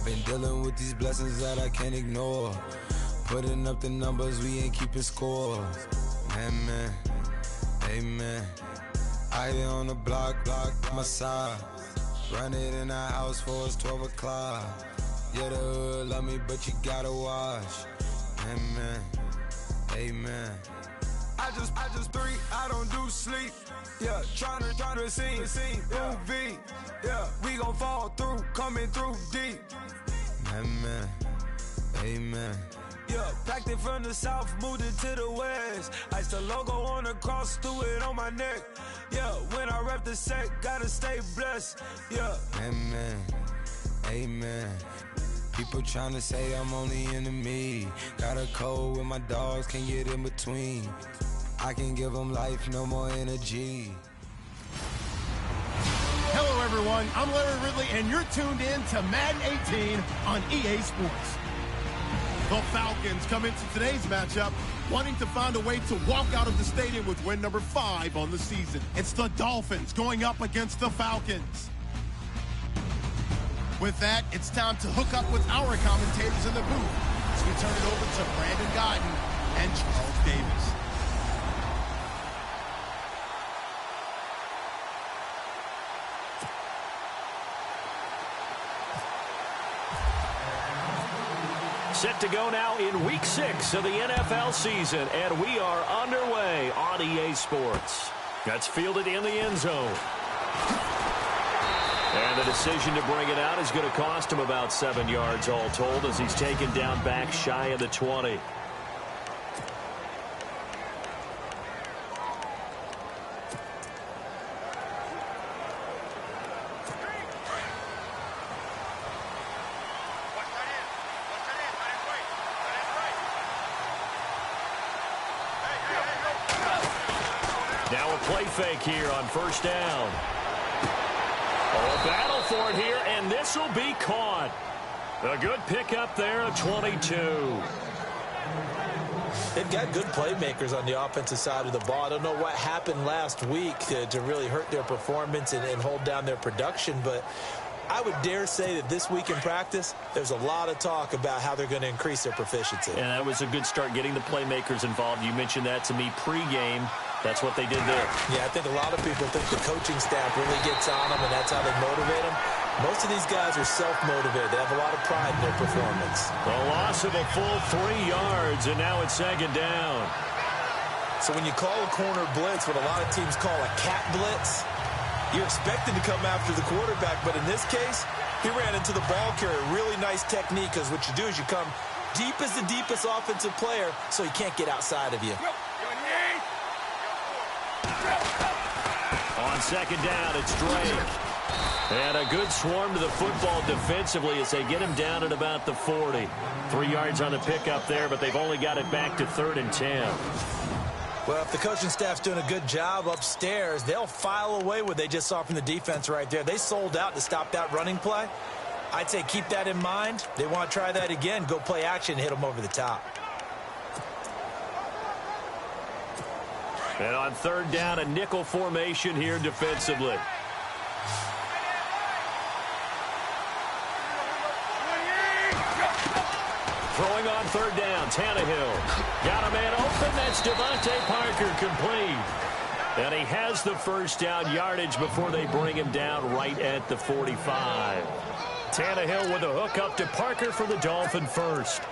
Been dealing with these blessings that I can't ignore. Putting up the numbers, we ain't keeping score. Amen, amen. I here on the block, my side. Run it in our house for us 12 o'clock. Yeah, the hood love me, but you gotta watch. Amen, amen. I just three, I don't do sleep. Yeah, tryna sing, UV. Yeah, we gon' fall through, coming through deep. Amen, amen. Yeah, packed it from the south, moved it to the west. Iced the logo on the cross, threw it on my neck. Yeah, when I rep the set, gotta stay blessed. Yeah, amen, amen. People tryna say I'm only enemy. Got a code with my dogs, can't get in between. I can give them life, no more energy. Hello, everyone. I'm Larry Ridley, and you're tuned in to Madden 18 on EA Sports. The Falcons come into today's matchup wanting to find a way to walk out of the stadium with win number 5 on the season. It's the Dolphins going up against the Falcons. With that, it's time to hook up with our commentators in the booth as we turn it over to Brandon Guyton and Charles Davis. Set to go now in Week 6 of the NFL season, and we are underway on EA Sports. That's fielded in the end zone. And the decision to bring it out is going to cost him about 7 yards all told as he's taken down back shy of the 20. Now a play fake here on first down. Oh, a battle for it here, and this will be caught. A good pickup there of 22. They've got good playmakers on the offensive side of the ball. I don't know what happened last week to really hurt their performance and hold down their production, but I would dare say that this week in practice, there's a lot of talk about how they're going to increase their proficiency. And that was a good start getting the playmakers involved. You mentioned that to me pregame. That's what they did there. Yeah, I think a lot of people think the coaching staff really gets on them, and that's how they motivate them. Most of these guys are self-motivated. They have a lot of pride in their performance. A loss of a full 3 yards, and now it's second down. So when you call a corner blitz, what a lot of teams call a cat blitz, you're expected to come after the quarterback, but in this case, he ran into the ball carrier. Really nice technique, because what you do is you come deep as the deepest offensive player, so he can't get outside of you. On second down, it's Drake. And a good swarm to the football defensively as they get him down at about the 40. 3 yards on the pickup there, but they've only got it back to 3rd and 10. Well, if the coaching staff's doing a good job upstairs, they'll file away what they just saw from the defense right there. They sold out to stop that running play. I'd say keep that in mind. They want to try that again, go play action, and hit them over the top. And on 3rd down, a nickel formation here defensively. Throwing on 3rd down, Tannehill. Got a man open, that's Devontae Parker complete. And he has the first down yardage before they bring him down right at the 45. Tannehill with a hook up to Parker for the Dolphin first.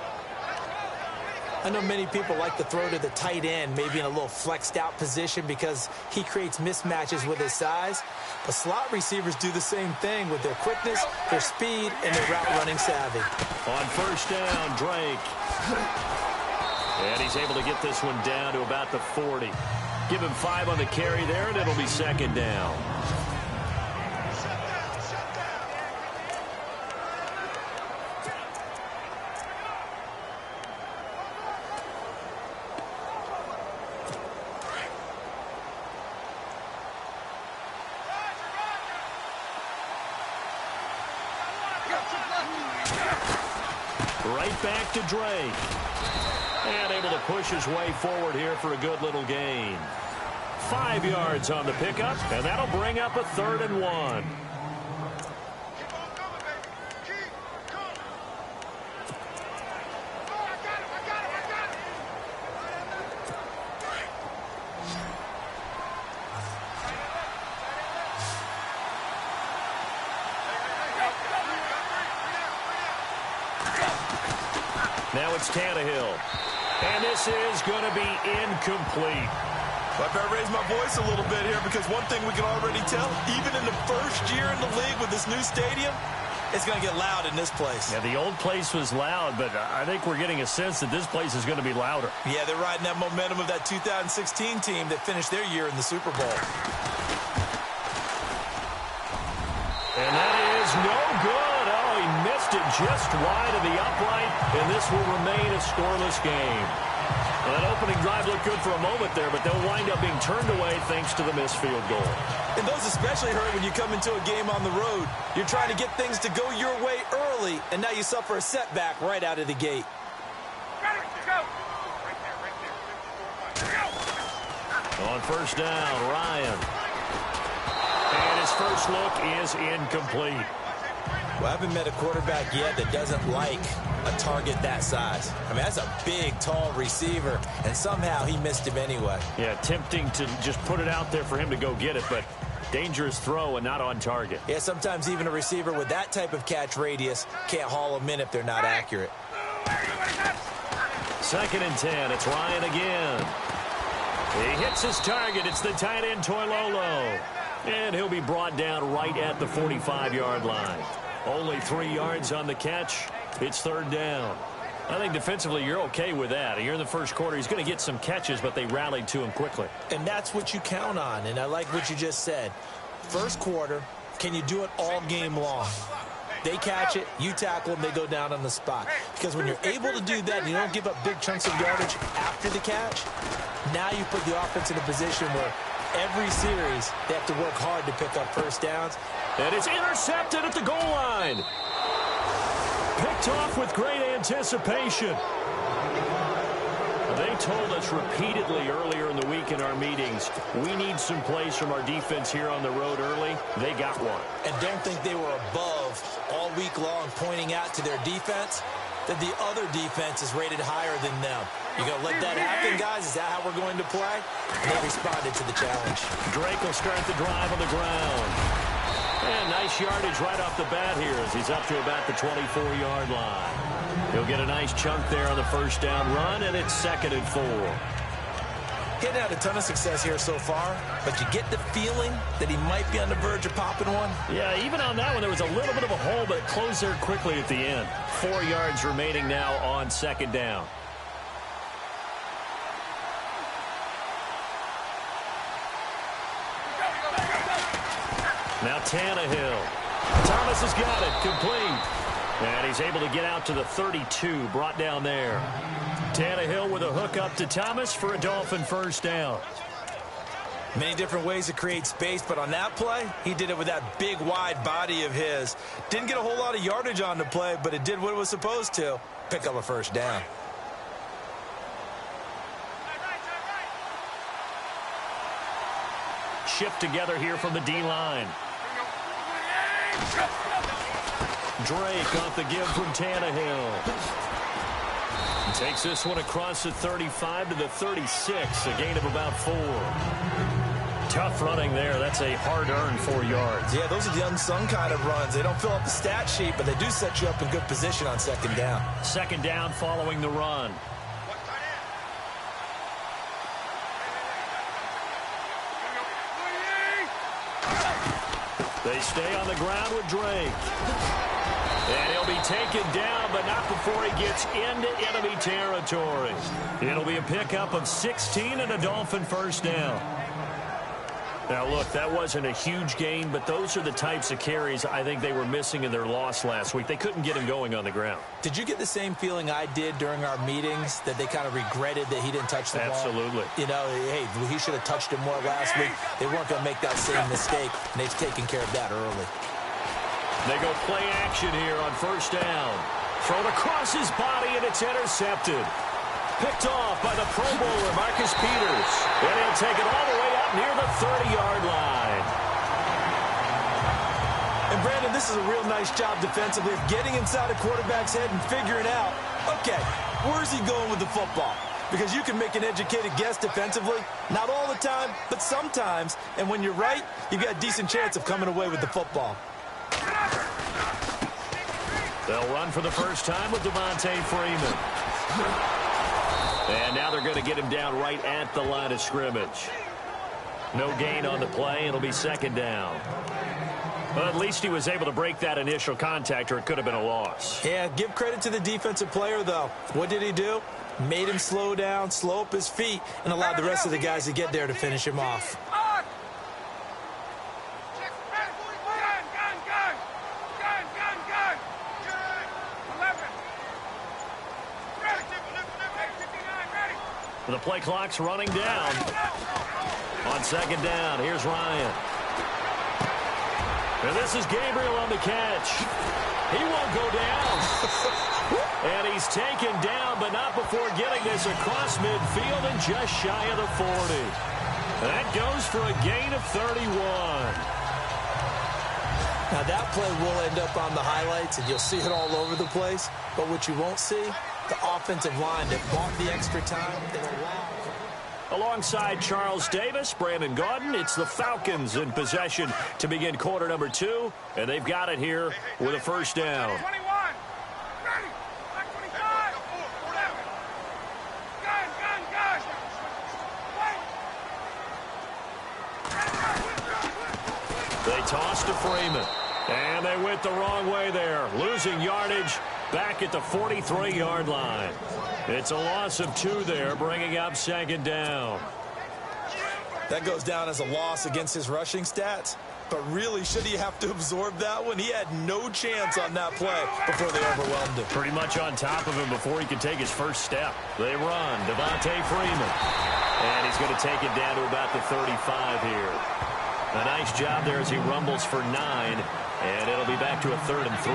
I know many people like to throw to the tight end, maybe in a little flexed out position because he creates mismatches with his size. But slot receivers do the same thing with their quickness, their speed, and their route running savvy. On first down, Drake. And he's able to get this one down to about the 40. Give him 5 on the carry there, and it'll be second down. Right back to Drake. And able to push his way forward here for a good little gain. 5 yards on the pickup, and that'll bring up a 3rd and 1. Now it's Tannehill. And this is going to be incomplete. I better raise my voice a little bit here because one thing we can already tell, even in the first year in the league with this new stadium, it's going to get loud in this place. Yeah, the old place was loud, but I think we're getting a sense that this place is going to be louder. Yeah, they're riding that momentum of that 2016 team that finished their year in the Super Bowl. And that is no good. Oh, he missed it just wide of the upright, and this will remain a scoreless game. Well, that opening drive looked good for a moment there, but they'll wind up being turned away thanks to the missed field goal. And those especially hurt when you come into a game on the road. You're trying to get things to go your way early, and now you suffer a setback right out of the gate. On first down, Ryan. And his first look is incomplete. Well, I haven't met a quarterback yet that doesn't like a target that size. I mean, that's a big, tall receiver, and somehow he missed him anyway. Yeah, tempting to just put it out there for him to go get it, but dangerous throw and not on target. Yeah, sometimes even a receiver with that type of catch radius can't haul them in if they're not accurate. 2nd and 10. It's Ryan again. He hits his target. It's the tight end, Toilolo. And he'll be brought down right at the 45-yard line. Only 3 yards on the catch. It's 3rd down. I think defensively you're okay with that. You're in the first quarter. He's going to get some catches, but they rallied to him quickly. And that's what you count on, and I like what you just said. First quarter, can you do it all game long? They catch it, you tackle them, they go down on the spot. Because when you're able to do that and you don't give up big chunks of yardage after the catch, now you put the offense in a position where every series they have to work hard to pick up first downs. And it's intercepted at the goal line. Picked off with great anticipation. They told us repeatedly earlier in the week in our meetings, we need some plays from our defense here on the road early. They got one. And don't think they were above all week long pointing out to their defense that the other defense is rated higher than them. You going to let that happen, guys? Is that how we're going to play? And they responded to the challenge. Drake will start the drive on the ground. And nice yardage right off the bat here as he's up to about the 24-yard line. He'll get a nice chunk there on the first down run, and it's 2nd and 4. Getting had a ton of success here so far, but you get the feeling that he might be on the verge of popping one. Yeah, even on that one, there was a little bit of a hole, but it closed there quickly at the end. 4 yards remaining now on 2nd down. Now Tannehill. Thomas has got it. Complete. And he's able to get out to the 32. Brought down there. Tannehill with a hook up to Thomas for a Dolphin first down. Many different ways to create space, but on that play, he did it with that big, wide body of his. Didn't get a whole lot of yardage on the play, but it did what it was supposed to. Pick up a first down. Shift together here from the D-line. Drake off the give from Tannehill. Takes this one across the 35 to the 36, a gain of about 4. Tough running there. That's a hard-earned 4 yards. Yeah, those are the unsung kind of runs. They don't fill up the stat sheet, but they do set you up in good position on 2nd down. 2nd down following the run. They stay on the ground with Drake. And he'll be taken down, but not before he gets into enemy territory. It'll be a pickup of 16 and a Dolphin first down. Now, look, that wasn't a huge gain, but those are the types of carries I think they were missing in their loss last week. They couldn't get him going on the ground. Did you get the same feeling I did during our meetings, that they kind of regretted that he didn't touch the ball? Absolutely. You know, hey, he should have touched him more last week. They weren't going to make that same mistake, and they've taken care of that early. They go play action here on first down. Thrown across his body, and it's intercepted. Picked off by the Pro Bowler, Marcus Peters. And he'll take it all the way up near the 30-yard line. And, Brandon, this is a real nice job defensively of getting inside a quarterback's head and figuring out, okay, where's he going with the football? Because you can make an educated guess defensively. Not all the time, but sometimes. And when you're right, you've got a decent chance of coming away with the football. They'll run for the first time with Devontae Freeman. And now they're going to get him down right at the line of scrimmage. No gain on the play. It'll be second down. Well, at least he was able to break that initial contact, or it could have been a loss. Yeah, give credit to the defensive player, though. What did he do? Made him slow down, slow up his feet, and allowed the rest of the guys to get there to finish him off. The play clock's running down. On second down, here's Ryan. And this is Gabriel on the catch. He won't go down. And he's taken down, but not before getting this across midfield and just shy of the 40. That goes for a gain of 31. Now, that play will end up on the highlights, and you'll see it all over the place. But what you won't see, the offensive line that bought the extra time. Alongside Charles Davis, Brandon Gaudin, it's the Falcons in possession to begin quarter number 2, and they've got it here with a first down. They toss to Freeman, and they went the wrong way there, losing yardage back at the 43-yard line. It's a loss of 2 there, bringing up second down. That goes down as a loss against his rushing stats. But really, should he have to absorb that one? He had no chance on that play before they overwhelmed him. Pretty much on top of him before he could take his first step. They run. Devontae Freeman. And he's going to take it down to about the 35 here. A nice job there as he rumbles for 9. And it'll be back to a 3rd and 3.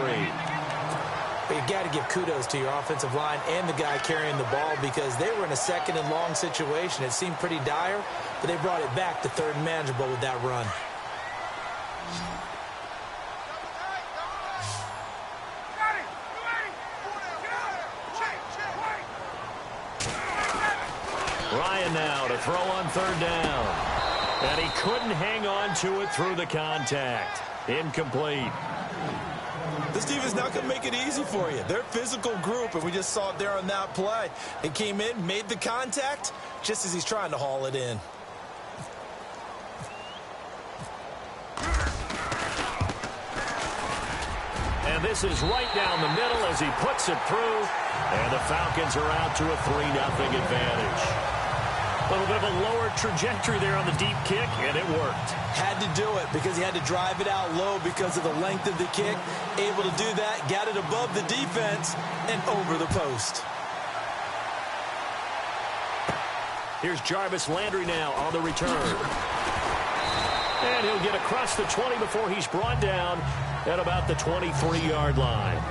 But you got to give kudos to your offensive line and the guy carrying the ball, because they were in a 2nd and long situation. It seemed pretty dire, but they brought it back to 3rd and manageable with that run. Ryan now to throw on 3rd down. And he couldn't hang on to it through the contact. Incomplete. This team is not going to make it easy for you. They're a physical group, and we just saw it there on that play. It came in, made the contact, just as he's trying to haul it in. And this is right down the middle as he puts it through. And the Falcons are out to a 3-0 advantage. A little bit of a lower trajectory there on the deep kick, and it worked. Had to do it because he had to drive it out low because of the length of the kick. Able to do that, got it above the defense and over the post. Here's Jarvis Landry now on the return. And he'll get across the 20 before he's brought down at about the 23-yard line.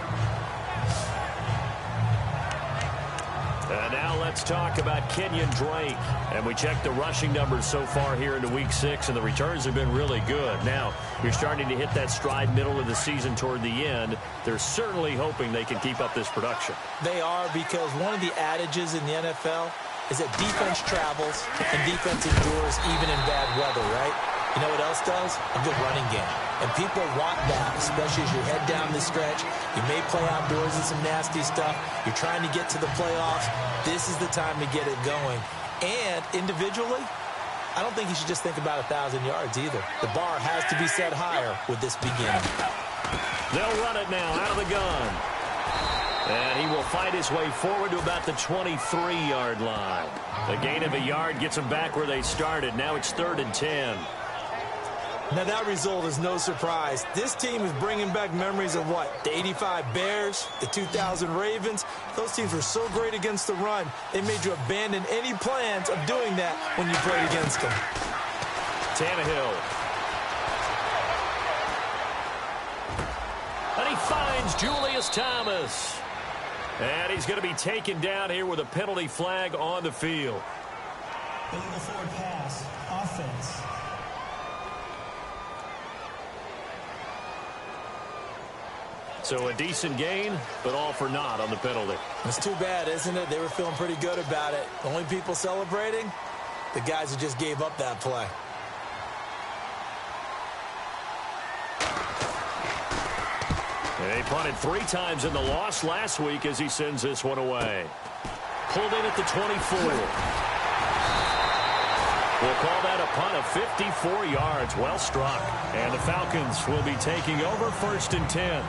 And now let's talk about Kenyon Drake. And we checked the rushing numbers so far here into Week 6, and the returns have been really good. Now, you're starting to hit that stride middle of the season toward the end. They're certainly hoping they can keep up this production. They are, because one of the adages in the NFL is that defense travels and defense endures even in bad weather, right? You know what else does? A good running game. And people want that, especially as you head down the stretch. You may play outdoors in some nasty stuff. You're trying to get to the playoffs. This is the time to get it going. And individually, I don't think you should just think about 1,000 yards either. The bar has to be set higher with this beginning. They'll run it now out of the gun. And he will fight his way forward to about the 23-yard line. The gain of a yard gets them back where they started. Now it's 3rd and 10. Now, that result is no surprise. This team is bringing back memories of what? The 85 Bears, the 2000 Ravens. Those teams were so great against the run, they made you abandon any plans of doing that when you played against them. Tannehill. And he finds Julius Thomas. And he's going to be taken down here with a penalty flag on the field. Illegal forward pass, offense. So a decent gain, but all for naught on the penalty. It's too bad, isn't it? They were feeling pretty good about it. The only people celebrating, the guys who just gave up that play. They punted 3 times in the loss last week as he sends this one away. Pulled in at the 24. We'll call that a punt of 54 yards. Well struck. And the Falcons will be taking over 1st and 10.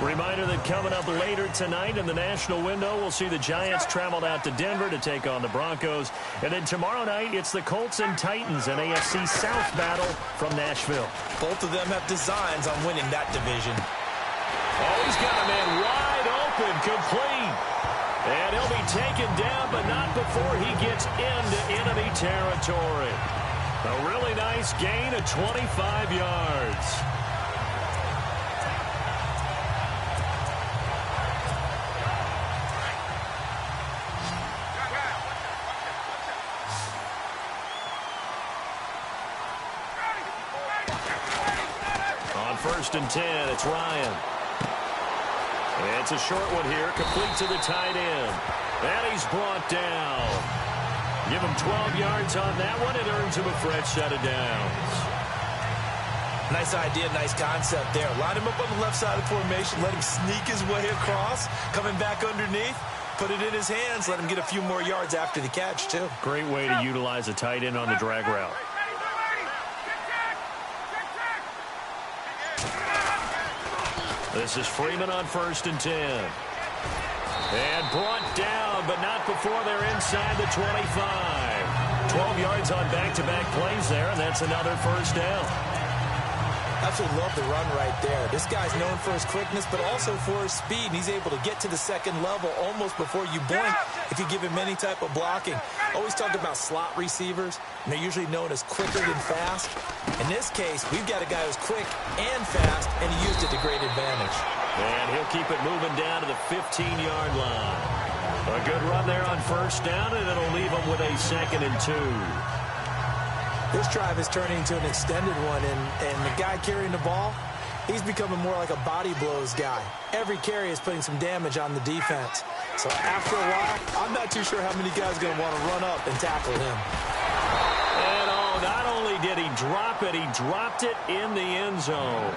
Reminder that coming up later tonight in the national window, we'll see the Giants traveled out to Denver to take on the Broncos. And then tomorrow night, it's the Colts and Titans, an AFC South battle from Nashville. Both of them have designs on winning that division. Oh, he's got a man wide open, complete. And he'll be taken down, but not before he gets into enemy territory. A really nice gain of 25 yards. On 1st and 10, it's Ryan. It's a short one here, complete to the tight end. And he's brought down. Give him 12 yards on that one. It earns him a fresh set of downs. Nice idea, nice concept there. Line him up on the left side of the formation. Let him sneak his way across. Coming back underneath. Put it in his hands. Let him get a few more yards after the catch, too. Great way to utilize a tight end on the drag route. This is Freeman on 1st and 10. And brought down, but not before they're inside the 25. 12 yards on back-to-back plays there, and that's another first down. Absolutely love the run right there. This guy's known for his quickness, but also for his speed. He's able to get to the second level almost before you blink if you give him any type of blocking. Always talk about slot receivers, and they're usually known as quicker than fast. In this case, we've got a guy who's quick and fast, and he used it to great advantage. And he'll keep it moving down to the 15-yard line. A good run there on 1st down, and it'll leave him with a 2nd and 2. This drive is turning into an extended one, and the guy carrying the ball, he's becoming more like a body blows guy. Every carry is putting some damage on the defense. So after a while, I'm not too sure how many guys are going to want to run up and tackle him. And oh, not only did he drop it, he dropped it in the end zone.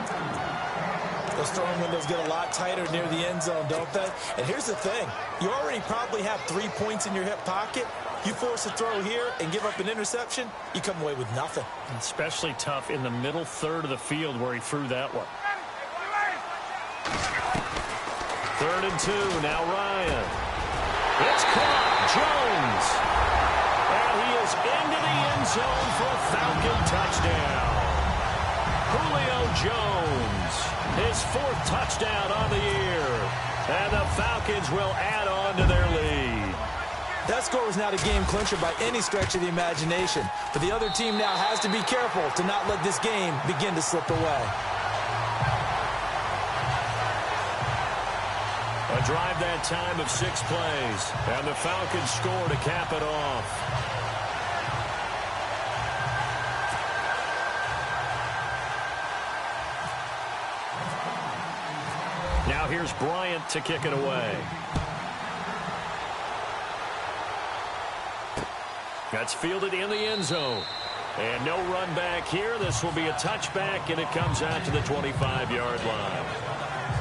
Those throwing windows get a lot tighter near the end zone, don't they? And here's the thing. You already probably have 3 points in your hip pocket. You force a throw here and give up an interception, you come away with nothing. Especially tough in the middle third of the field where he threw that one. 3rd and 2, now Ryan. It's caught, Jones. And he is into the end zone for a Falcon touchdown. Julio Jones, his 4th touchdown on the year. And the Falcons will add on to their lead. That score was not a game clincher by any stretch of the imagination. But the other team now has to be careful to not let this game begin to slip away. A drive that time of 6 plays. And the Falcons score to cap it off. Now here's Bryant to kick it away. That's fielded in the end zone. And no run back here. This will be a touchback, and it comes out to the 25-yard line.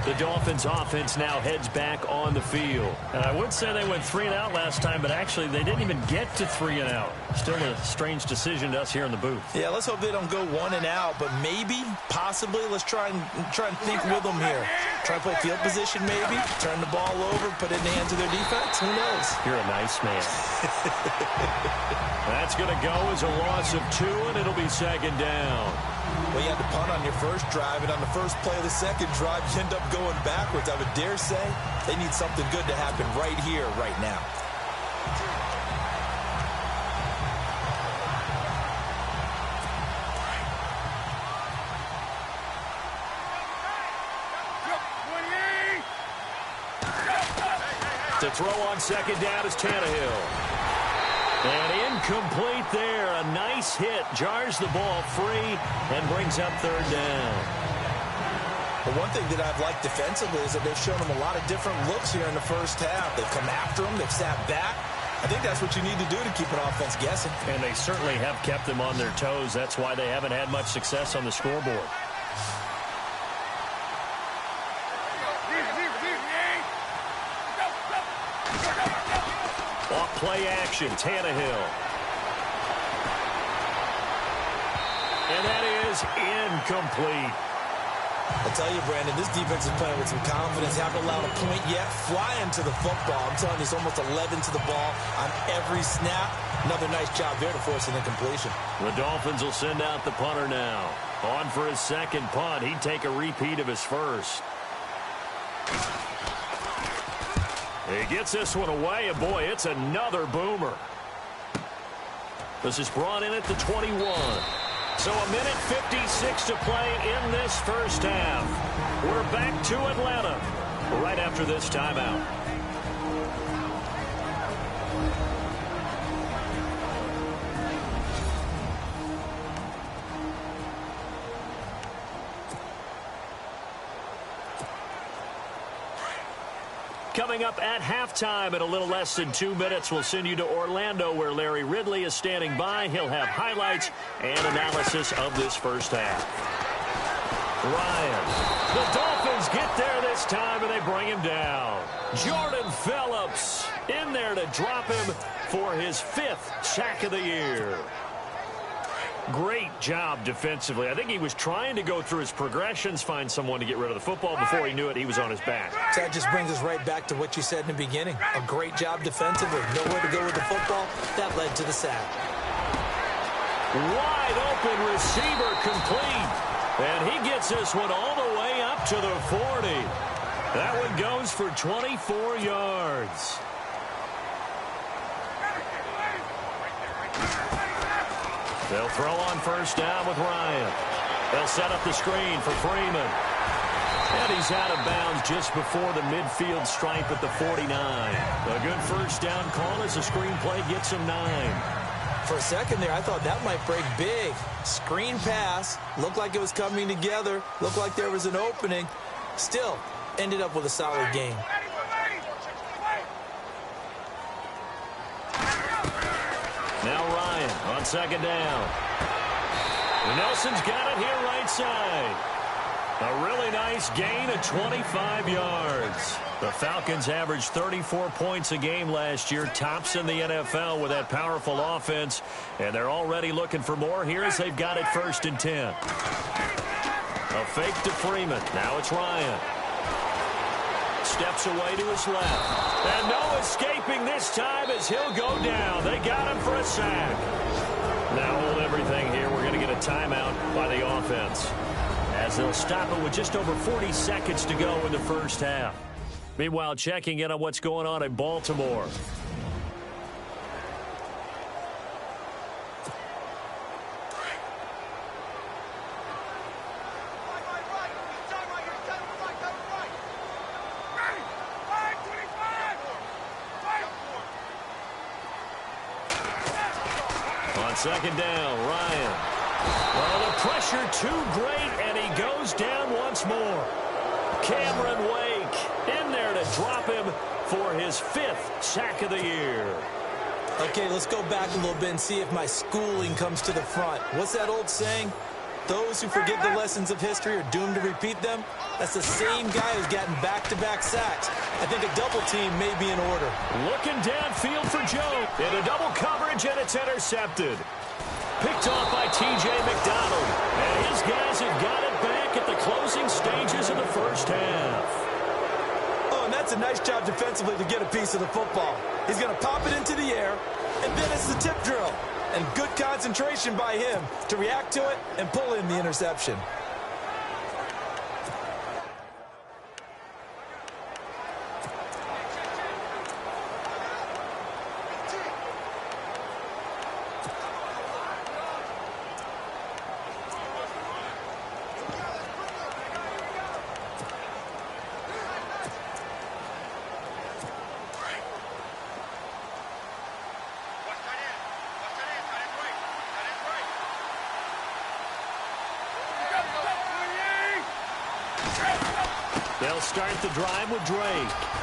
The Dolphins offense now heads back on the field. And I would say they went 3 and out last time, but actually they didn't even get to 3 and out. Still a strange decision to us here in the booth. Yeah, let's hope they don't go 1 and out, but maybe, possibly, let's try and think with them here. Try to play field position maybe, turn the ball over, put it in the hands of their defense. Who knows? You're a nice man. That's going to go as a loss of 2, and it'll be 2nd down. Well, you had to punt on your first drive, and on the first play of the second drive, you end up going backwards. I would dare say they need something good to happen right here, right now. To throw on 2nd down is Tannehill. And incomplete there. A nice hit. Jars the ball free and brings up 3rd down. But one thing that I've liked defensively is that they've shown them a lot of different looks here in the first half. They've come after them. They've sat back. I think that's what you need to do to keep an offense guessing. And they certainly have kept them on their toes. That's why they haven't had much success on the scoreboard. Off play action, Tannehill. And that is incomplete. I'll tell you, Brandon, this defense is playing with some confidence. Haven't allowed a point yet. Flying to the football. I'm telling you, it's almost 11 to the ball on every snap. Another nice job there to force an incompletion. The Dolphins will send out the punter now. On for his second punt. He'd take a repeat of his first. He gets this one away, and boy, it's another boomer. This is brought in at the 21. So a minute 56 to play in this first half. We're back to Atlanta right after this timeout. Coming up at halftime in a little less than 2 minutes, we'll send you to Orlando where Larry Ridley is standing by. He'll have highlights and analysis of this first half. Ryan. The Dolphins get there this time and they bring him down. Jordan Phillips in there to drop him for his 5th sack of the year. Great job defensively. I think he was trying to go through his progressions, find someone to get rid of the football. Before he knew it, he was on his back. So that just brings us right back to what you said in the beginning. A great job defensively. Nowhere to go with the football. That led to the sack. Wide open receiver complete. And he gets this one all the way up to the 40. That one goes for 24 yards. They'll throw on first down with Ryan. They'll set up the screen for Freeman. And he's out of bounds just before the midfield stripe at the 49. A good first down call as the screenplay gets him 9. For a second there, I thought that might break big. Screen pass. Looked like it was coming together. Looked like there was an opening. Still, ended up with a solid game. Now Ryan on second down. Nelson's got it here right side. A really nice gain of 25 yards. The Falcons averaged 34 points a game last year, tops in the NFL with that powerful offense, and they're already looking for more here as they've got it 1st and 10. A fake to Freeman. Now it's Ryan. Steps away to his left. And no escaping this time as he'll go down. They got him for a sack. Now hold everything here. We're going to get a timeout by the offense, as they'll stop it with just over 40 seconds to go in the first half. Meanwhile, checking in on what's going on in Baltimore. On second down, Ryan. Well, the pressure too great, and he goes down once more. Cameron Wake in there to drop him for his 5th sack of the year. Okay, let's go back a little bit and see if my schooling comes to the front. What's that old saying? Those who forget the lessons of history are doomed to repeat them. That's the same guy who's gotten back-to-back sacks. I think a double team may be in order. Looking downfield for Joe. In a double coverage, and it's intercepted. Picked off by T.J. McDonald. And his guys have got it back at the closing stages of the first half. Oh, and that's a nice job defensively to get a piece of the football. He's going to pop it into the air, and then it's the tip drill. And good concentration by him to react to it and pull in the interception. They'll start the drive with Drake.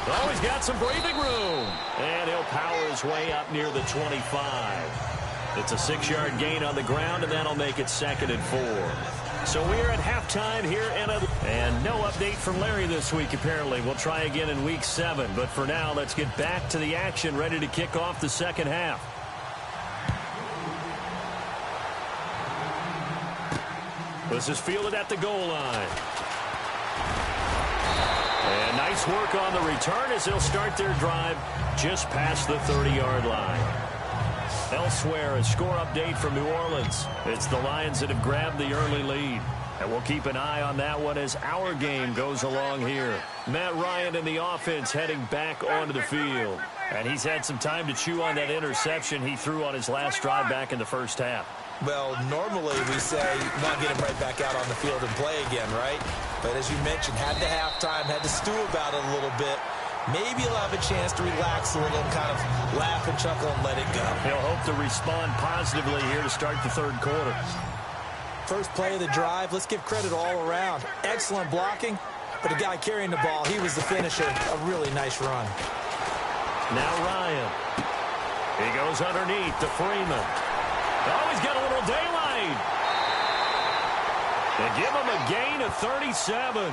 Oh, he's got some breathing room. And he'll power his way up near the 25. It's a 6-yard gain on the ground, and that'll make it 2nd and 4. So we're at halftime here in Atlanta. And no update from Larry this week, apparently. We'll try again in Week 7. But for now, let's get back to the action, ready to kick off the second half. This is fielded at the goal line. And nice work on the return as they'll start their drive just past the 30-yard line. Elsewhere, a score update from New Orleans. It's the Lions that have grabbed the early lead. And we'll keep an eye on that one as our game goes along here. Matt Ryan in the offense heading back onto the field. And he's had some time to chew on that interception he threw on his last drive back in the first half. Well, normally we say not get him right back out on the field and play again, right? But as you mentioned, had the halftime, had to stew about it a little bit. Maybe he'll have a chance to relax a little and kind of laugh and chuckle and let it go. He'll hope to respond positively here to start the third quarter. First play of the drive, let's give credit all around. Excellent blocking, but the guy carrying the ball, he was the finisher. A really nice run. Now Ryan. He goes underneath to Freeman. Oh, he's got a little daylight. They give him a gain of 37.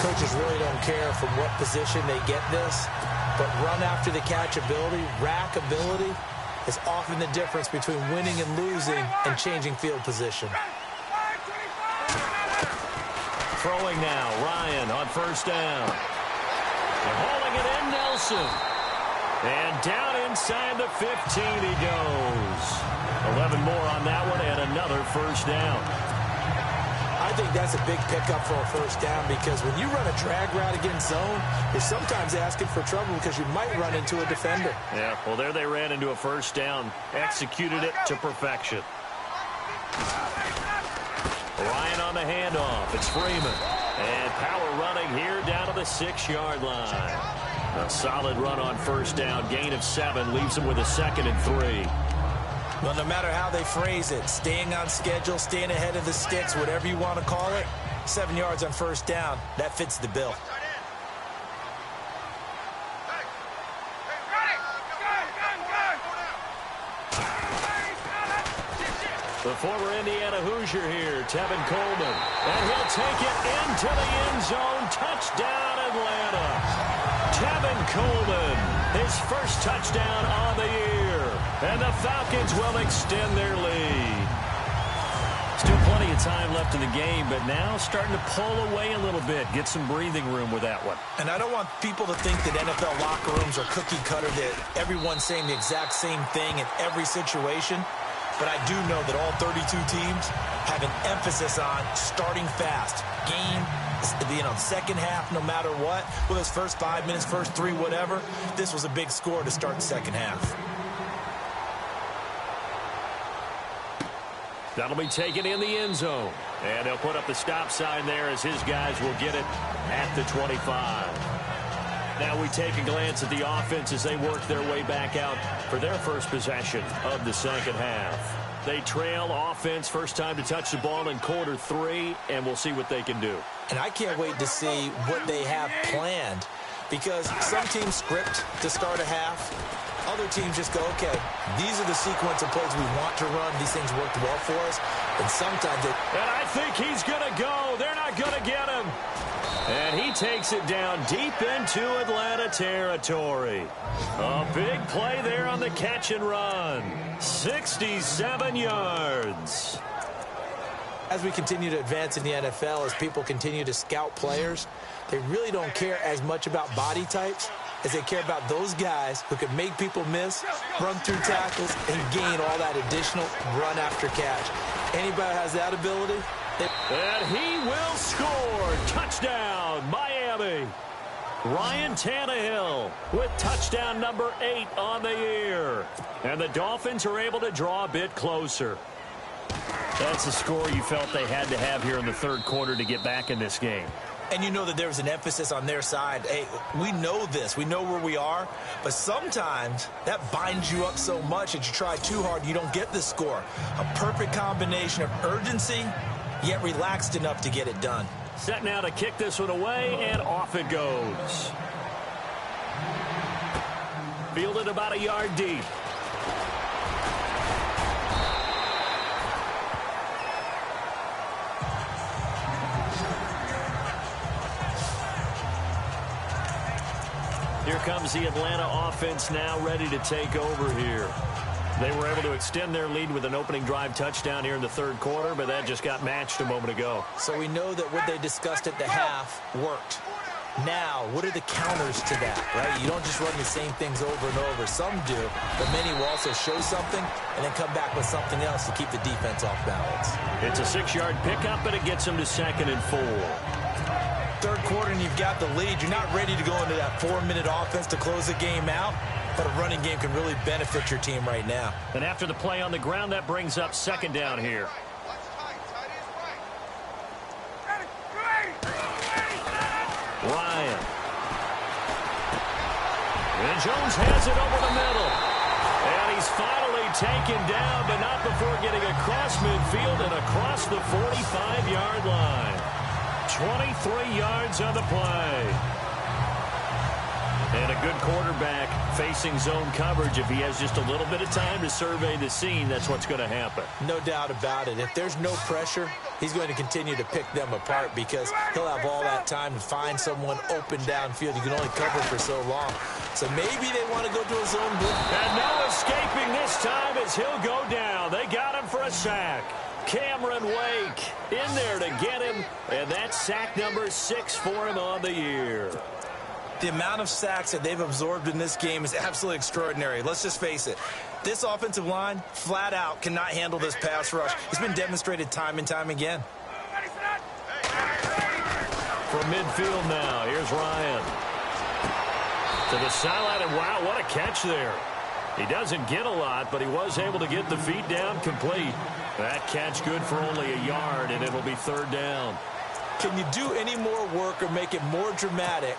Coaches really don't care from what position they get this, but run after the catch ability, rack ability, is often the difference between winning and losing and changing field position. Throwing now, Ryan on first down. And hauling it in, Nelson. And down inside the 15 he goes. 11 more on that one and another first down. I think that's a big pickup for a first down because when you run a drag route against zone, you're sometimes asking for trouble because you might run into a defender. Yeah, well, there they ran into a first down. Executed it to perfection. Ryan on the handoff. It's Freeman. And power running here down to the 6-yard line. A solid run on first down. Gain of 7 leaves him with a 2nd and 3. Well, no matter how they phrase it, staying on schedule, staying ahead of the sticks, whatever you want to call it, 7 yards on first down, that fits the bill. The former Indiana Hoosier here, Tevin Coleman. And he'll take it into the end zone. Touchdown, Atlanta. Tevin Coleman, his first touchdown on the year. And the Falcons will extend their lead. Still plenty of time left in the game, but now starting to pull away a little bit. Get some breathing room with that one. And I don't want people to think that NFL locker rooms are cookie cutter, that everyone's saying the exact same thing in every situation. But I do know that all 32 teams have an emphasis on starting fast. Game, second half, no matter what. Whether it's first 5 minutes, first 3, whatever. This was a big score to start the second half. That'll be taken in the end zone. And they'll put up the stop sign there as his guys will get it at the 25. Now we take a glance at the offense as they work their way back out for their first possession of the second half. They trail offense, first time to touch the ball in quarter 3, and we'll see what they can do. And I can't wait to see what they have planned, because some teams script to start a half. Other teams just go, okay, these are the sequence of plays we want to run. These things worked well for us. And sometimes it... And I think he's going to go. They're not going to get him. And he takes it down deep into Atlanta territory. A big play there on the catch and run. 67 yards. As we continue to advance in the NFL, as people continue to scout players, they really don't care as much about body types as they care about those guys who can make people miss, run through tackles, and gain all that additional run after catch. Anybody who has that ability... And he will score. Touchdown, Miami. Ryan Tannehill with touchdown number 8 on the year. And the Dolphins are able to draw a bit closer. That's the score you felt they had to have here in the third quarter to get back in this game. And you know that there was an emphasis on their side. Hey, we know this. We know where we are. But sometimes that binds you up so much that you try too hard, you don't get the score. A perfect combination of urgency, yet relaxed enough to get it done. Set now to kick this one away, and off it goes. Fielded about a yard deep. Here comes the Atlanta offense now ready to take over here. They were able to extend their lead with an opening drive touchdown here in the third quarter, but that just got matched a moment ago. So we know that what they discussed at the half worked. Now, what are the counters to that, right? You don't just run the same things over and over. Some do, but many will also show something and then come back with something else to keep the defense off balance. It's a 6-yard pickup, and it gets them to 2nd and 4. Third quarter, and you've got the lead. You're not ready to go into that 4-minute offense to close the game out, but a running game can really benefit your team right now. And after the play on the ground, that brings up 2nd down here. Ryan. And Jones has it over the middle. And he's finally taken down, but not before getting across midfield and across the 45-yard line. 23 yards on the play. And a good quarterback facing zone coverage. If he has just a little bit of time to survey the scene, that's what's going to happen. No doubt about it. If there's no pressure, he's going to continue to pick them apart because he'll have all that time to find someone open downfield. You can only cover for so long. So maybe they want to go to a zone blitz. And no escaping this time as he'll go down. They got him for a sack. Cameron Wake in there to get him. And that's sack number 6 for him on the year. The amount of sacks that they've absorbed in this game is absolutely extraordinary. Let's just face it. This offensive line, flat out, cannot handle this pass rush. It's been demonstrated time and time again. From midfield now, here's Ryan. To the sideline, and wow, what a catch there. He doesn't get a lot, but he was able to get the feet down complete. That catch good for only a yard, and it'll be 3rd down. Can you do any more work or make it more dramatic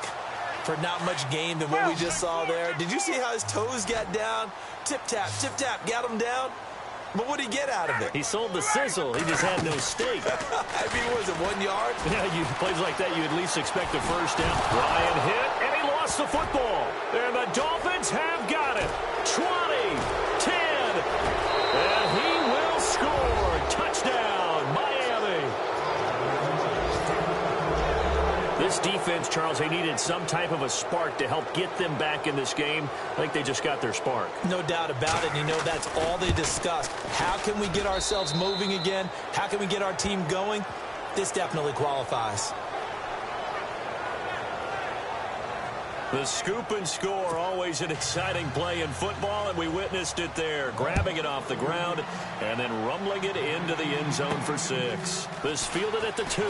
for not much gain than what we just saw there? Did you see how his toes got down? Tip-tap, got him down. But what did he get out of it? He sold the sizzle. He just had no steak. I mean, was it 1 yard? Yeah, plays like that, you at least expect a first down. Ryan hit, and he lost the football. And the Dolphins have got it. 20, 10, and he will score. Touchdown, Miami. This defense, Charles, they needed some type of a spark to help get them back in this game. I think they just got their spark. No doubt about it. And you know, that's all they discussed. How can we get ourselves moving again? How can we get our team going? This definitely qualifies. The scoop and score, always an exciting play in football, and we witnessed it there. Grabbing it off the ground and then rumbling it into the end zone for 6. This fielded at the 2.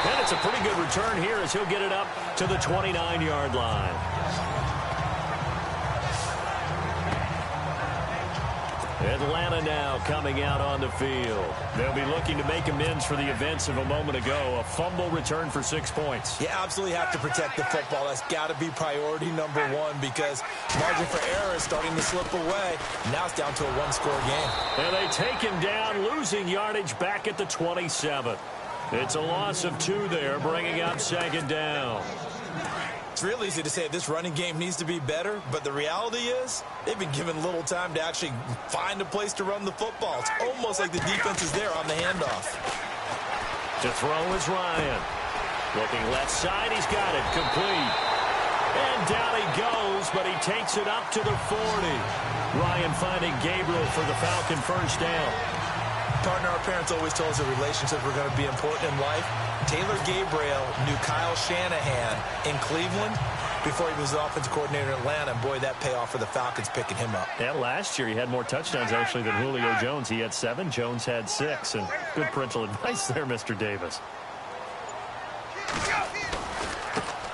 And it's a pretty good return here as he'll get it up to the 29-yard line. Atlanta now coming out on the field. They'll be looking to make amends for the events of a moment ago. A fumble return for 6 points. You absolutely have to protect the football. That's got to be priority number 1 because margin for error is starting to slip away. Now it's down to a 1-score game. And they take him down, losing yardage back at the 27. It's a loss of 2 there, bringing up 2nd down. It's real easy to say this running game needs to be better, but the reality is they've been given little time to actually find a place to run the football. It's almost like the defense is there on the handoff. To throw is Ryan. Looking left side, he's got it complete. And down he goes, but he takes it up to the 40. Ryan finding Gabriel for the Falcon first down. Partner, our parents always told us that relationships were going to be important in life. Taylor Gabriel knew Kyle Shanahan in Cleveland before he was the offensive coordinator in Atlanta. And boy, that payoff for the Falcons picking him up. Yeah, last year he had more touchdowns actually than Julio Jones. He had 7, Jones had 6. And good parental advice there, Mr. Davis.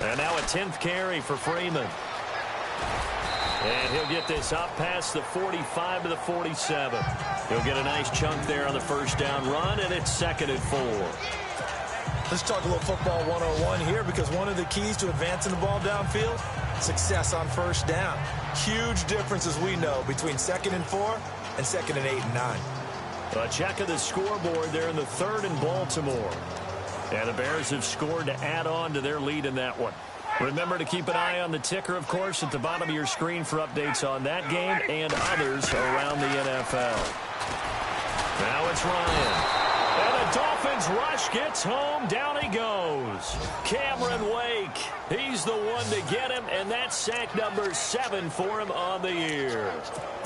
And now a 10th carry for Freeman. And he'll get this up past the 45 to the 47. He'll get a nice chunk there on the first down run, and it's 2nd and 4. Let's talk a little football 101 here because one of the keys to advancing the ball downfield, success on first down. Huge difference, as we know, between 2nd and 4 and 2nd and 8 and 9. A check of the scoreboard there in the 3rd in Baltimore. And the Bears have scored to add on to their lead in that one. Remember to keep an eye on the ticker, of course, at the bottom of your screen for updates on that game and others around the NFL. Now it's Ryan. And the Dolphins Dolphins rush, gets home, down he goes. Cameron Wake, he's the one to get him, and that's sack number 7 for him on the year.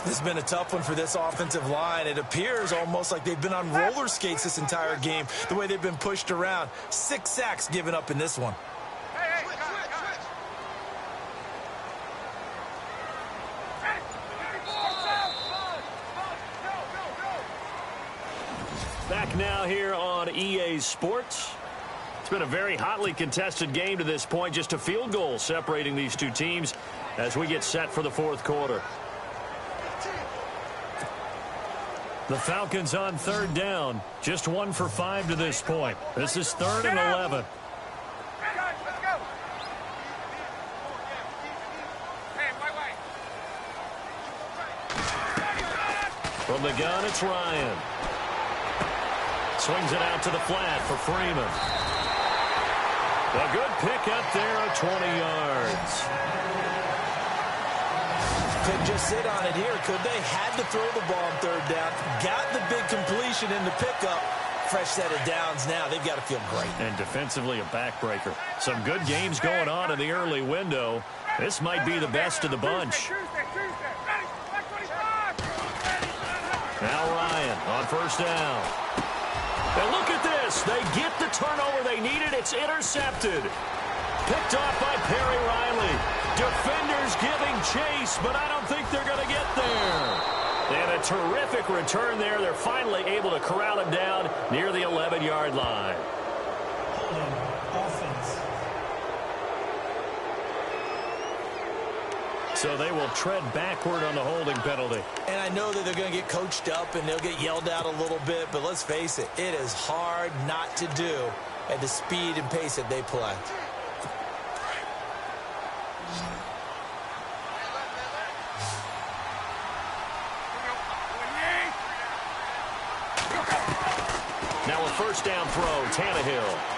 This has been a tough one for this offensive line. It appears almost like they've been on roller skates this entire game, the way they've been pushed around. 6 sacks given up in this one. Back now here on EA Sports. It's been a very hotly contested game to this point. Just a field goal separating these two teams as we get set for the fourth quarter. The Falcons on third down. Just 1 for 5 to this point. This is 3rd and 11. From the gun, it's Ryan. Swings it out to the flat for Freeman. A good pickup there of 20 yards. Couldn't just sit on it here, could they? Had to throw the ball on third down. Got the big completion in the pickup. Fresh set of downs now. They've got to feel great. And defensively a backbreaker. Some good games going on in the early window. This might be the best of the bunch. Now Ryan on first down. And look at this. They get the turnover they needed. It's intercepted. Picked off by Perry Riley. Defenders giving chase, but I don't think they're going to get there. And a terrific return there. They're finally able to corral him down near the 11-yard line. Holding offense. So they will tread backward on the holding penalty. And I know that they're going to get coached up and they'll get yelled at a little bit, but let's face it, it is hard not to do at the speed and pace that they play. Now a first down throw, Tannehill.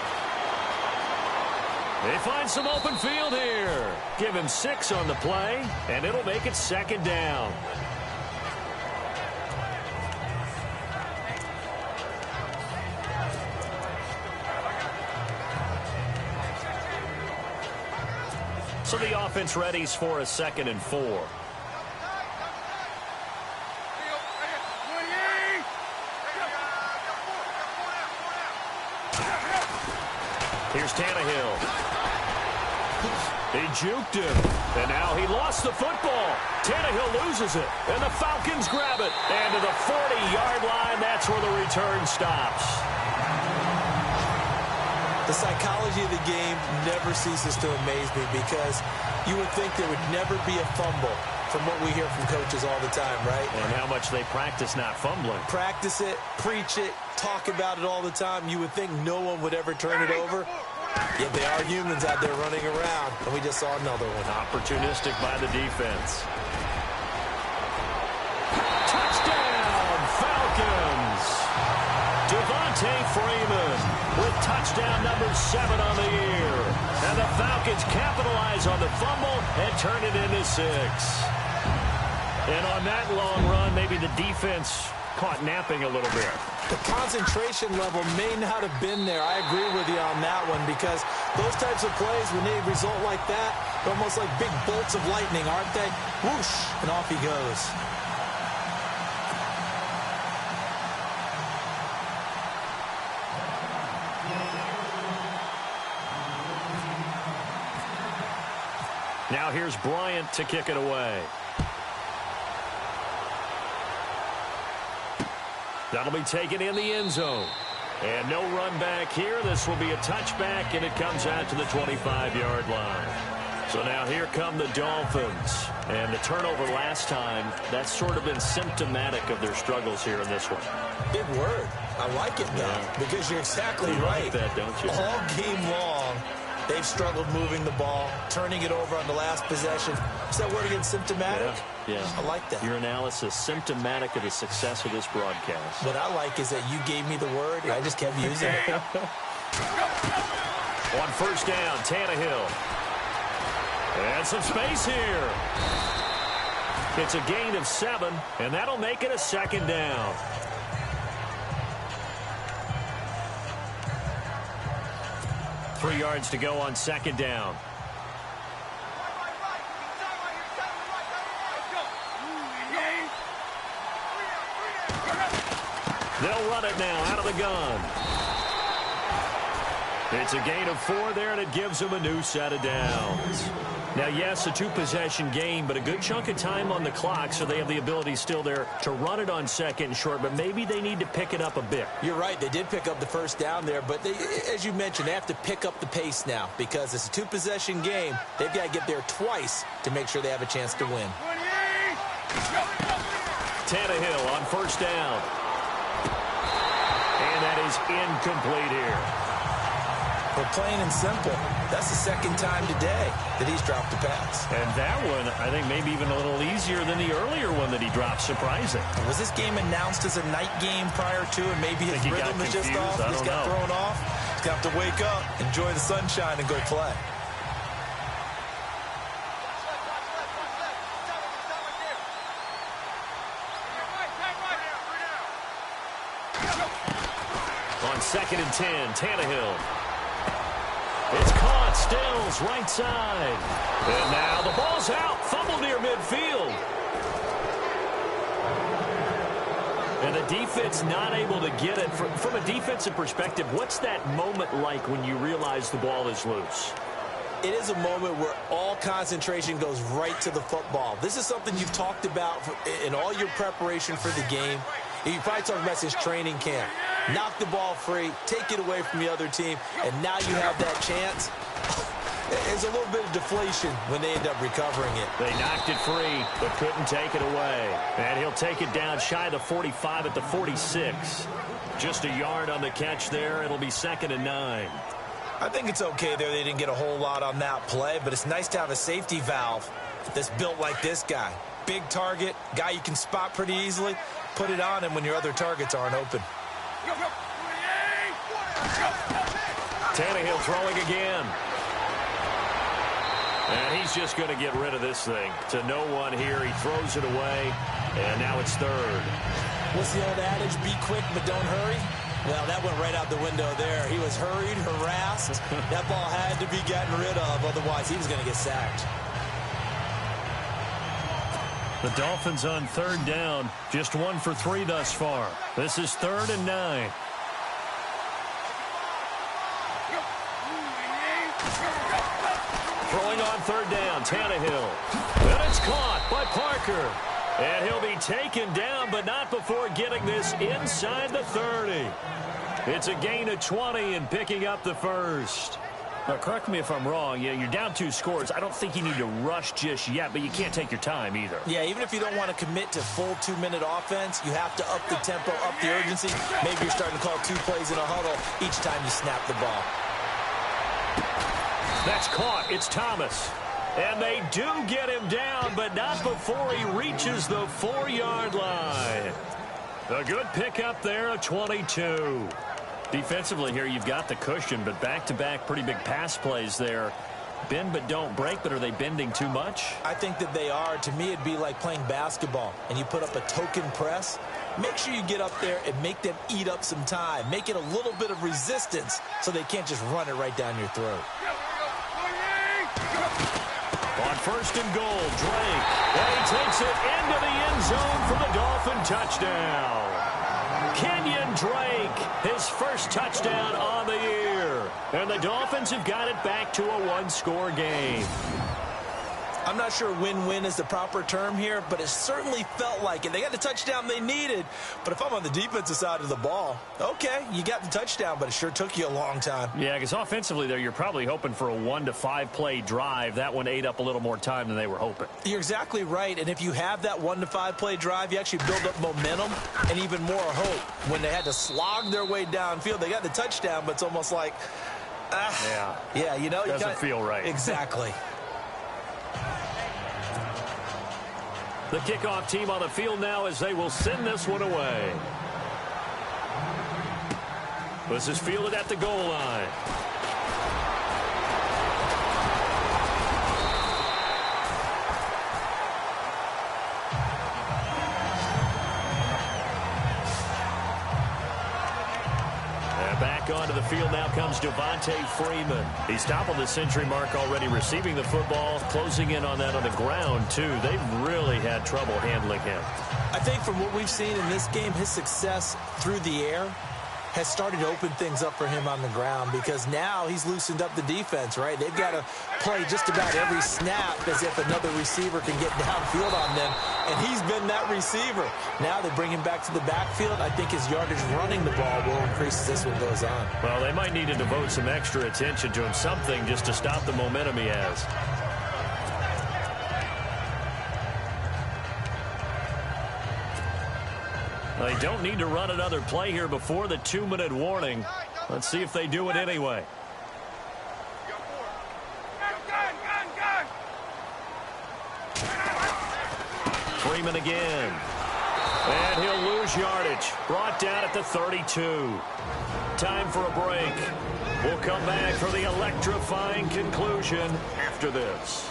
They find some open field here. Give him 6 on the play, and it'll make it 2nd down. So the offense readies for a 2nd and 4. Here's Tannehill. He juked him, and now he lost the football. Tannehill loses it, and the Falcons grab it. And to the 40-yard line, that's where the return stops. The psychology of the game never ceases to amaze me because you would think there would never be a fumble from what we hear from coaches all the time, right? And how much they practice not fumbling. Practice it, preach it, talk about it all the time. You would think no one would ever turn it over. Yet they are humans out there running around, and we just saw another one. Opportunistic by the defense. Touchdown, Falcons! Devontae Freeman with touchdown number 7 on the year. And the Falcons capitalize on the fumble and turn it into 6. And on that long run, maybe the defense caught napping a little bit. The concentration level may not have been there. I agree with you on that one because those types of plays, when they result like that, they're almost like big bolts of lightning, aren't they? Whoosh, and off he goes. Now here's Bryant to kick it away. That'll be taken in the end zone. And no run back here. This will be a touchback, and it comes out to the 25-yard line. So now here come the Dolphins. And the turnover last time, that's sort of been symptomatic of their struggles here in this one. Big word. I like it, though, because you're exactly right. You like that, don't you? All game long, they've struggled moving the ball, turning it over on the last possession. Is that word again, symptomatic? Yeah. I like that. Your analysis, symptomatic of the success of this broadcast. What I like is that you gave me the word, and I just kept using it. On first down, Tannehill. And some space here. It's a gain of 7, and that'll make it a 2nd down. 3 yards to go on second down. They'll run it now out of the gun. It's a gain of 4 there, and it gives them a new set of downs. Now, yes, a 2-possession game, but a good chunk of time on the clock, so they have the ability still there to run it on second and short, but maybe they need to pick it up a bit. You're right. They did pick up the first down there, but they, as you mentioned, they have to pick up the pace now because it's a 2-possession game. They've got to get there twice to make sure they have a chance to win. Tannehill on first down. And that is incomplete here. But plain and simple, that's the second time today that he's dropped a pass. And that one, I think, maybe even a little easier than the earlier one that he dropped. Surprising. Was this game announced as a night game prior to, and maybe his rhythm is just off? He's got thrown off. He's got to wake up, enjoy the sunshine, and go play. On 2nd and 10, Tannehill. It's caught, Stills, right side. And now the ball's out, fumble near midfield. And the defense not able to get it. From a defensive perspective, what's that moment like when you realize the ball is loose? It is a moment where all concentration goes right to the football. This is something you've talked about in all your preparation for the game. You probably talked about since training camp. Knock the ball free, take it away from the other team, and now you have that chance. There's a little bit of deflation when they end up recovering it. They knocked it free, but couldn't take it away. And he'll take it down shy of the 45 at the 46. Just a yard on the catch there. It'll be 2nd and 9. I think it's okay there. They didn't get a whole lot on that play, but it's nice to have a safety valve that's built like this guy. Big target, guy you can spot pretty easily. Put it on him when your other targets aren't open. Tannehill throwing again. And he's just going to get rid of this thing. To no one here. He throws it away. And now it's 3rd. What's the old adage? Be quick, but don't hurry. Well, that went right out the window there. He was hurried, harassed. That ball had to be gotten rid of. Otherwise, he was going to get sacked. The Dolphins on 3rd down. Just 1 for 3 thus far. This is 3rd and 9. Throwing on 3rd down, Tannehill. And it's caught by Parker. And he'll be taken down, but not before getting this inside the 30. It's a gain of 20 and picking up the first. Now, correct me if I'm wrong. You're down 2 scores. I don't think you need to rush just yet, but you can't take your time either. Yeah, even if you don't want to commit to full 2-minute offense, you have to up the tempo, up the urgency. Maybe you're starting to call 2 plays in a huddle each time you snap the ball. That's caught. It's Thomas. And they do get him down, but not before he reaches the 4-yard line. A good pickup there, a 22. Defensively here, you've got the cushion, but back-to-back pretty big pass plays there. Bend but don't break, but are they bending too much? I think that they are. To me, it'd be like playing basketball, and you put up a token press. Make sure you get up there and make them eat up some time. Make it a little bit of resistance so they can't just run it right down your throat. On 1st and goal, Drake. And he takes it into the end zone for the Dolphin touchdown. Kenyon Drake, his first touchdown on the year. And the Dolphins have got it back to a 1-score game. I'm not sure win-win is the proper term here, but it certainly felt like it. They got the touchdown they needed, but if I'm on the defensive side of the ball, okay, you got the touchdown, but it sure took you a long time. Yeah, because offensively there, you're probably hoping for a 1 to 5 play drive. That one ate up a little more time than they were hoping. You're exactly right, and if you have that 1 to 5 play drive, you actually build up momentum and even more hope. When they had to slog their way downfield, they got the touchdown, but it's almost like, yeah, you know, doesn't feel right. Exactly. The kickoff team on the field now as they will send this one away. This is fielded at the goal line. And back onto the field now, comes Devontae Freeman. He's toppled the century mark already receiving the football, closing in on that on the ground, too. They've really had trouble handling him. I think from what we've seen in this game, his success through the air has started to open things up for him on the ground because now he's loosened up the defense, right? They've got to play just about every snap as if another receiver can get downfield on them, and he's been that receiver. Now they bring him back to the backfield. I think his yardage running the ball will increase as this one goes on. Well, they might need to devote some extra attention to him, something just to stop the momentum he has. They don't need to run another play here before the 2-minute warning. Let's see if they do it anyway. Freeman again. And he'll lose yardage. Brought down at the 32. Time for a break. We'll come back for the electrifying conclusion after this.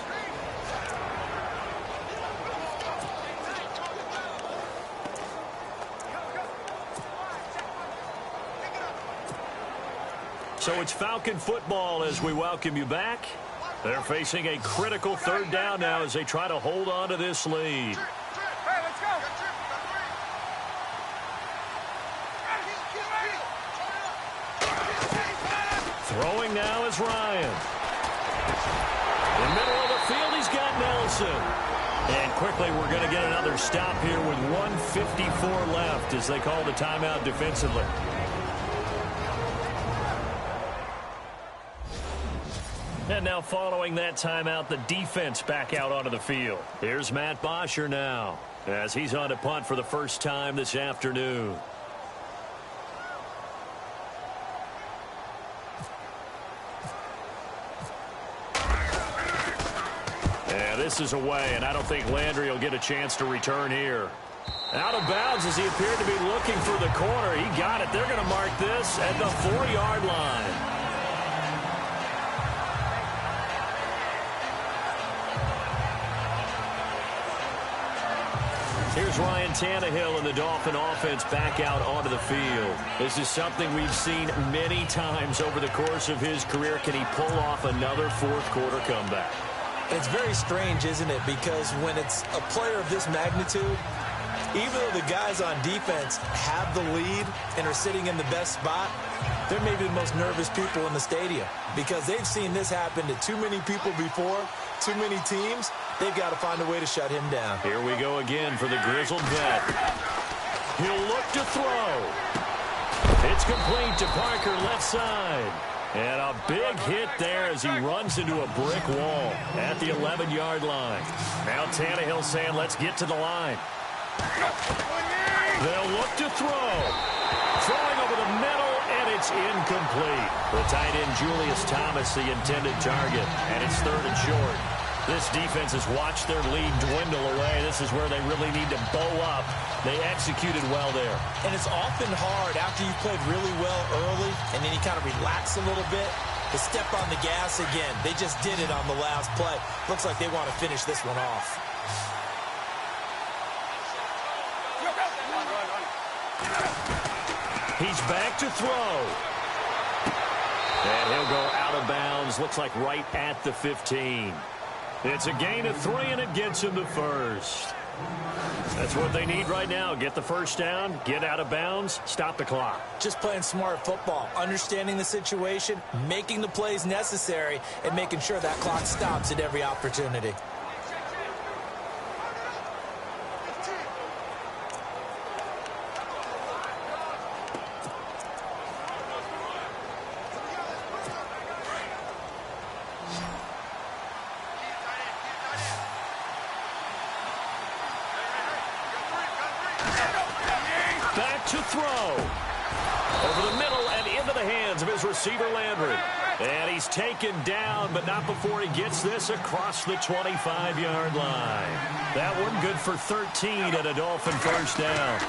So it's Falcon football as we welcome you back. They're facing a critical 3rd down now as they try to hold on to this lead. Throwing now is Ryan. In the middle of the field, he's got Nelson. And quickly, we're going to get another stop here with 1:54 left as they call the timeout defensively. And now following that timeout, the defense back out onto the field. Here's Matt Bosher now as he's on to punt for the first time this afternoon. Yeah, this is away, and I don't think Landry will get a chance to return here. Out of bounds as he appeared to be looking for the corner. He got it. They're going to mark this at the 4-yard line. Here's Ryan Tannehill and the Dolphin offense back out onto the field. This is something we've seen many times over the course of his career. Can he pull off another fourth-quarter comeback? It's very strange, isn't it? Because when it's a player of this magnitude, even though the guys on defense have the lead and are sitting in the best spot, they're maybe the most nervous people in the stadium because they've seen this happen to too many people before, too many teams. They've got to find a way to shut him down. Here we go again for the grizzled vet. He'll look to throw. It's complete to Parker left side. And a big hit there as he runs into a brick wall at the 11-yard line. Now Tannehill saying, let's get to the line. They'll look to throw. Throwing over the middle, and it's incomplete. The tight end, Julius Thomas, the intended target, and it's 3rd and short. This defense has watched their lead dwindle away. This is where they really need to bow up. They executed well there. And it's often hard after you've played really well early and then you kind of relax a little bit to step on the gas again. They just did it on the last play. Looks like they want to finish this one off. He's back to throw. And he'll go out of bounds. Looks like right at the 15. It's a gain of 3, and it gets him the first. That's what they need right now. Get the first down, get out of bounds, stop the clock. Just playing smart football, understanding the situation, making the plays necessary, and making sure that clock stops at every opportunity. To throw. Over the middle and into the hands of his receiver, Landry. And he's taken down, but not before he gets this across the 25-yard line. That one good for 13 at a Dolphin first down.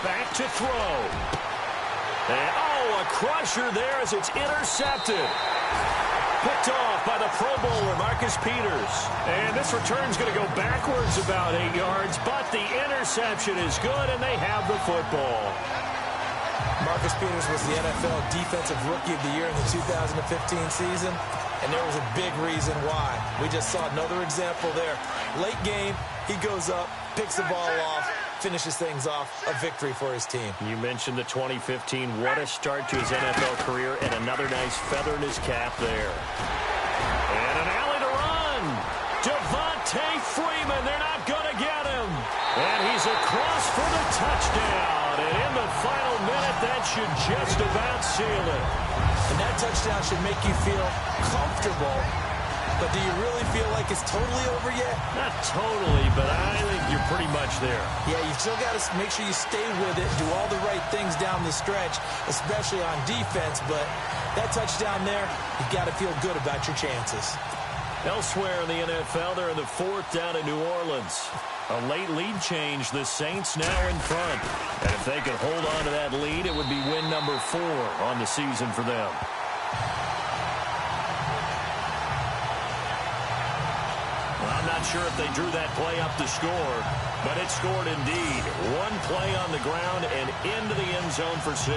Back to throw. And, a crusher there as it's intercepted. Picked off by the Pro Bowler, Marcus Peters. And this return's going to go backwards about 8 yards, but the interception is good, and they have the football. Marcus Peters was the NFL Defensive Rookie of the Year in the 2015 season, and there was a big reason why. We just saw another example there. Late game, he goes up, picks the ball off, finishes things off, a victory for his team. You mentioned the 2015. What a start to his NFL career, and another nice feather in his cap there. And an alley to run. Devontae Freeman, they're not going to get him. And he's across for the touchdown. And in the final minute, that should just about seal it. And that touchdown should make you feel comfortable. But do you really feel like it's totally over yet? Not totally, but I think you're pretty much there. Yeah, you've still got to make sure you stay with it, do all the right things down the stretch, especially on defense. But that touchdown there, you've got to feel good about your chances. Elsewhere in the NFL, they're in the fourth down in New Orleans. A late lead change. The Saints now in front. And if they could hold on to that lead, it would be win number 4 on the season for them. Well, I'm not sure if they drew that play up to score, but it scored indeed. One play on the ground and into the end zone for 6.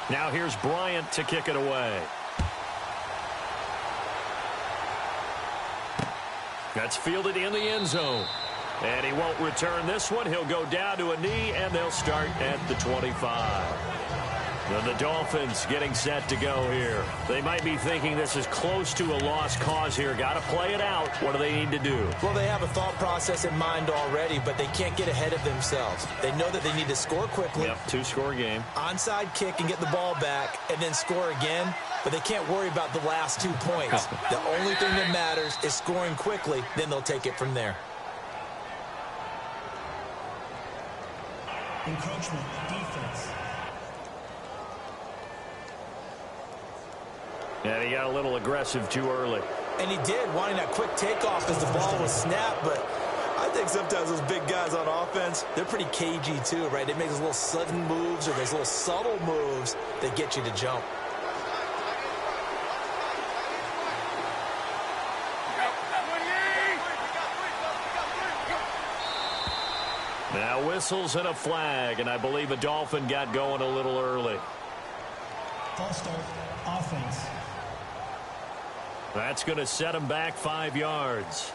Now here's Bryant to kick it away. That's fielded in the end zone. And he won't return this one. He'll go down to a knee, and they'll start at the 25. The Dolphins getting set to go here. They might be thinking this is close to a lost cause here. Got to play it out. What do they need to do? Well, they have a thought process in mind already, but they can't get ahead of themselves. They know that they need to score quickly. Yep, 2-score game. Onside kick and get the ball back, and then score again. But they can't worry about the last 2 points. The only thing that matters is scoring quickly. Then they'll take it from there. Encroachment, defense. And he got a little aggressive too early. And he did, wanting that quick takeoff as the ball was snapped. But I think sometimes those big guys on offense, they're pretty cagey too, right? They make those little sudden moves or those little subtle moves that get you to jump. Now whistles and a flag, and I believe a Dolphin got going a little early. False start, offense. That's going to set him back 5 yards.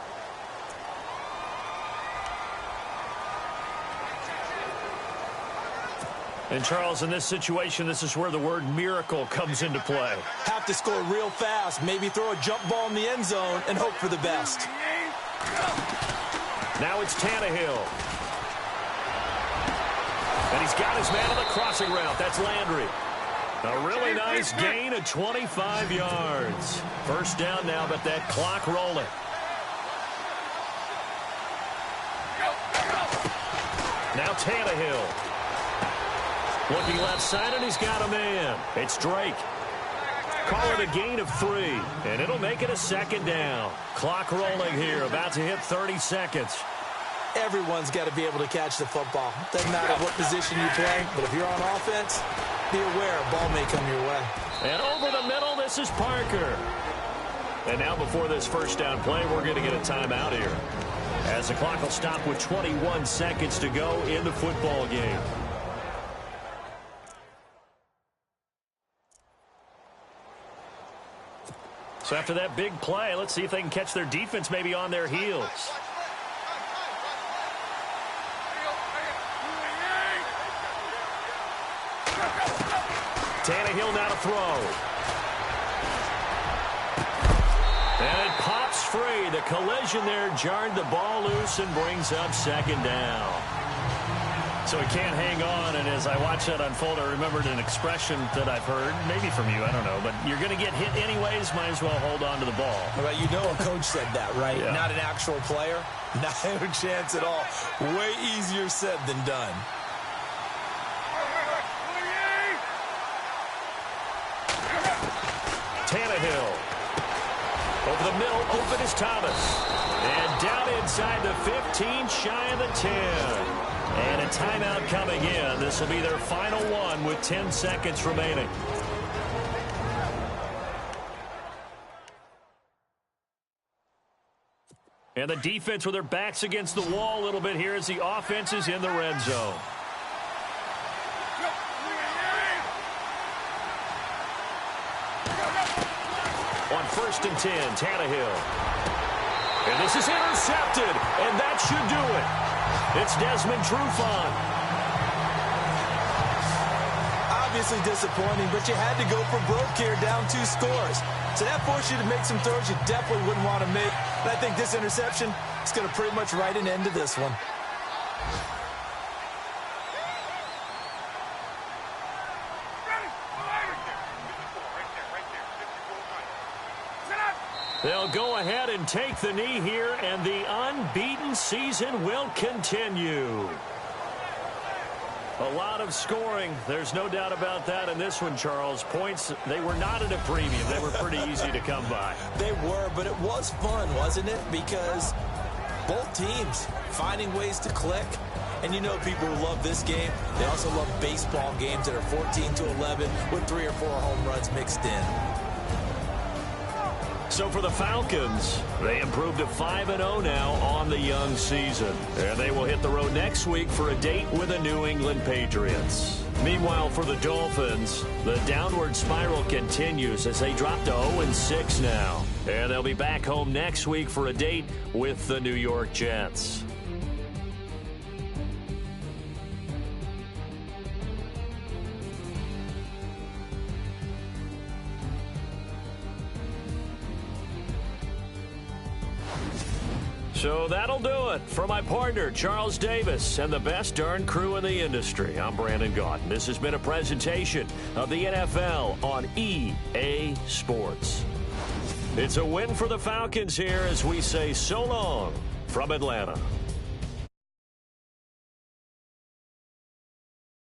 And, Charles, in this situation, this is where the word miracle comes into play. Have to score real fast, maybe throw a jump ball in the end zone and hope for the best. Now it's Tannehill. And he's got his man on the crossing route. That's Landry. A really nice gain of 25 yards. First down now, but that clock rolling. Now Tannehill. Looking left side, and he's got a man. It's Drake. Call it a gain of 3, and it'll make it a second down. Clock rolling here, about to hit 30 seconds. Everyone's got to be able to catch the football. Doesn't matter what position you play, but if you're on offense, be aware a ball may come your way. And over the middle, this is Parker. And now before this first down play, we're going to get a timeout here, as the clock will stop with 21 seconds to go in the football game. So after that big play, let's see if they can catch their defense maybe on their heels. Tannehill now to throw. And it pops free. The collision there jarred the ball loose and brings up second down. So he can't hang on, and as I watch that unfold, I remembered an expression that I've heard, maybe from you, I don't know, but you're going to get hit anyways, might as well hold on to the ball. Well, you know a coach said that, right? Yeah. Not an actual player. Not a chance at all. Way easier said than done. Tannehill. Over the middle, open is Thomas. And down inside the 15, shy of the 10. And a timeout coming in. This will be their final one with 10 seconds remaining. And the defense with their backs against the wall a little bit here as the offense is in the red zone. On 1st and 10, Tannehill. And this is intercepted, and that should do it. It's Desmond Trufant. Obviously disappointing, but you had to go for broke here, down 2 scores. So that forced you to make some throws you definitely wouldn't want to make. And I think this interception is going to pretty much write an end to this one. They'll go ahead and take the knee here, and the unbeaten season will continue. A lot of scoring. There's no doubt about that in this one, Charles. Points, they were not at a premium. They were pretty easy to come by. They were, but it was fun, wasn't it? Because both teams finding ways to click. And you know people who love this game, they also love baseball games that are 14-11 with 3 or 4 home runs mixed in. So for the Falcons, they improved to 5-0 now on the young season. And they will hit the road next week for a date with the New England Patriots. Meanwhile, for the Dolphins, the downward spiral continues as they drop to 0-6 now. And they'll be back home next week for a date with the New York Jets. So that'll do it. For my partner, Charles Davis, and the best darn crew in the industry, I'm Brandon Gaudin. This has been a presentation of the NFL on EA Sports. It's a win for the Falcons here as we say so long from Atlanta.